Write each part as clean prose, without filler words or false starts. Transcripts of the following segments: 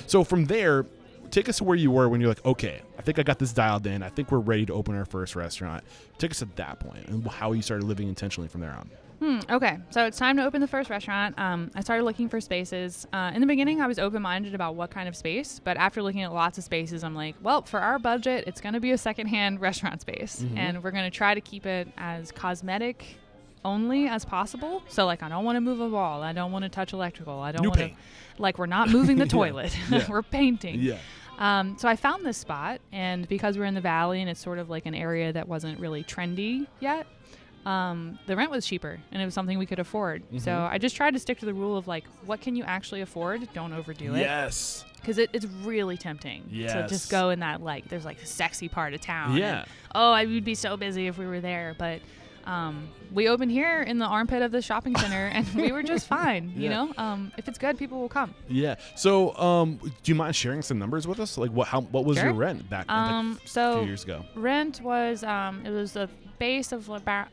So from there, take us to where you were when you're like, okay, I think I got this dialed in. I think we're ready to open our first restaurant. Take us at that point and how you started living intentionally from there on. Okay, so it's time to open the first restaurant. I started looking for spaces. In the beginning, I was open-minded about what kind of space, but after looking at lots of spaces, I'm like, well, for our budget, it's going to be a secondhand restaurant space, and we're going to try to keep it as cosmetic only as possible. So, like, I don't want to move a wall. I don't want to touch electrical. I don't want to, like, we're not moving the toilet. We're painting. So I found this spot, and because we're in the valley and it's sort of like an area that wasn't really trendy yet, the rent was cheaper and it was something we could afford. So I just tried to stick to the rule of like, what can you actually afford? Don't overdo it. Yes. Because it's really tempting to just go in that, like, there's like the sexy part of town. Yeah. And, we'd be so busy if we were there. But we opened here in the armpit of the shopping center and we were just fine. You know, if it's good, people will come. Yeah. So do you mind sharing some numbers with us? Like what was your rent back a few years ago? Rent was, it was a base of about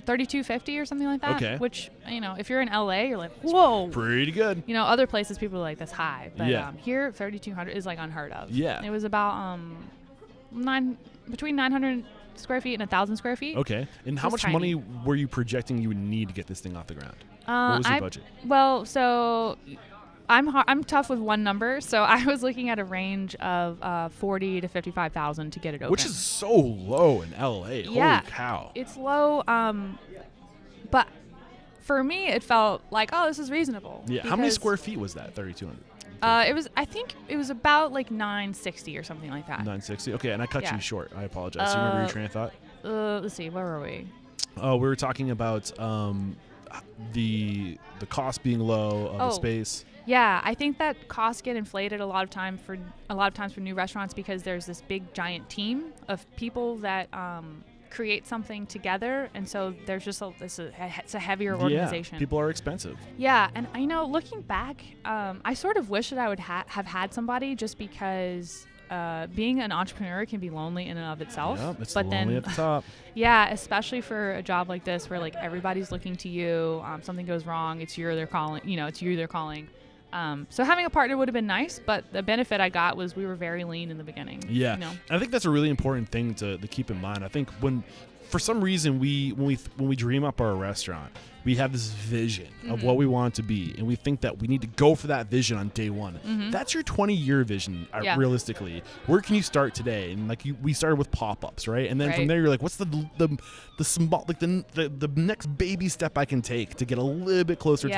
$32.50 or something like that. Okay. Which, you know, if you're in LA, you're like, whoa. It's pretty good. You know, other places people are like, that's high. But here, $3,200 is like unheard of. Yeah. It was about between 900 square feet and 1,000 square feet. Okay. And how much money were you projecting you would need to get this thing off the ground? What was your budget? Well, so I'm tough with one number, so I was looking at a range of $40,000 to $55,000 to get it open. Which is so low in LA. Yeah, holy cow! It's low, but for me, it felt like, oh, this is reasonable. Yeah. How many square feet was that? 3,200. I think it was about like 960 or something like that. 960. Okay, and I cut you short. I apologize. You remember your train of thought? Let's see. Where were we? We were talking about the cost being low of the space. Yeah, I think that costs get inflated a lot of times for new restaurants because there's this big giant team of people that create something together, and so there's just it's a heavier organization. Yeah, people are expensive. Yeah, and I know looking back, I sort of wish that I would have had somebody, just because being an entrepreneur can be lonely in and of itself. Yeah, it's lonely at the top. Yeah, especially for a job like this where like everybody's looking to you. Something goes wrong, it's you they're calling. So having a partner would have been nice, but the benefit I got was we were very lean in the beginning. Yeah, you know? I think that's a really important thing to keep in mind. I think when, for some reason, when we dream up our restaurant, we have this vision of what we want it to be, and we think that we need to go for that vision on day one. That's your 20-year vision, realistically. Where can you start today? And like we started with pop-ups, right? And then from there, you're like, what's the small, like the next baby step I can take to get a little bit closer to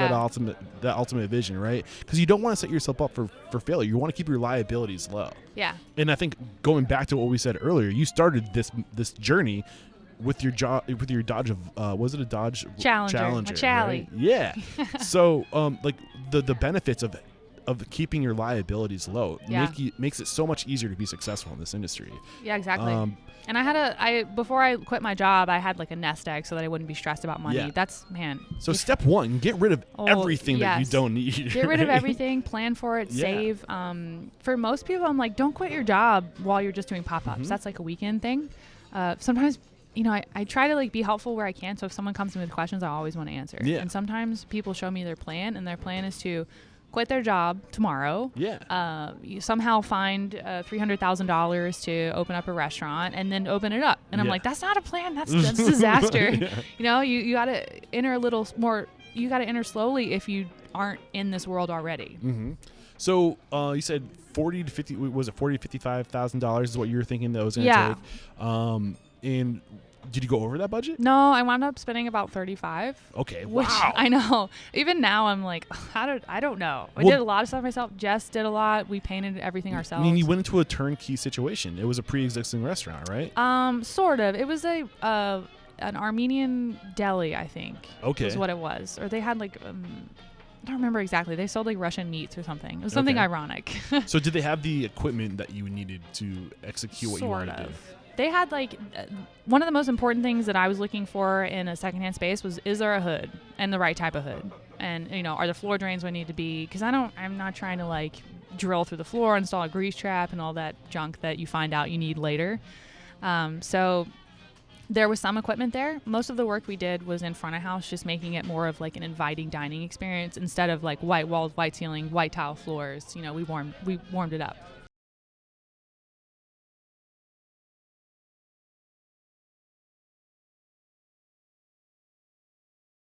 that ultimate vision, right? Because you don't want to set yourself up for failure. You want to keep your liabilities low. Yeah. And I think going back to what we said earlier, you started this journey with your Dodge of was it a Dodge Challenger, right? Yeah. So like the benefits of keeping your liabilities low makes it so much easier to be successful in this industry. Yeah, exactly. And before I quit my job, I had like a nest egg so that I wouldn't be stressed about money. Yeah. So step one, get rid of everything that you don't need. Get rid of everything, plan for it, save. For most people, I'm like, don't quit your job while you're just doing pop-ups. That's like a weekend thing. Sometimes, you know, I try to like be helpful where I can. So if someone comes to me with questions, I always want to answer. Yeah. And sometimes people show me their plan, and their plan is to quit their job tomorrow. Yeah. You somehow find $300,000 to open up a restaurant and then open it up. And I'm like, that's not a plan. That's disaster. You know, you got to enter a little more. You got to enter slowly if you aren't in this world already. So you said $40,000 to $55,000 is what you were thinking that was going to take. And did you go over that budget? No, I wound up spending about $35,000. Okay, which wow. I know. Even now, I'm like, I don't know. I did a lot of stuff myself. Jess did a lot. We painted everything ourselves. I mean, you went into a turnkey situation. It was a pre-existing restaurant, right? Sort of. It was an Armenian deli, I think. Okay. Was what it was. Or they had like I don't remember exactly. They sold like Russian meats or something. It was something ironic. So did they have the equipment that you needed to execute what you wanted to do? They had like one of the most important things that I was looking for in a secondhand space was, is there a hood and the right type of hood? And, you know, are the floor drains where I need to be? Because I'm not trying to like drill through the floor, install a grease trap and all that junk that you find out you need later. So There was some equipment there. Most of the work we did was in front of house, just making it more of like an inviting dining experience instead of like white walls, white ceiling, white tile floors. You know, we warmed it up.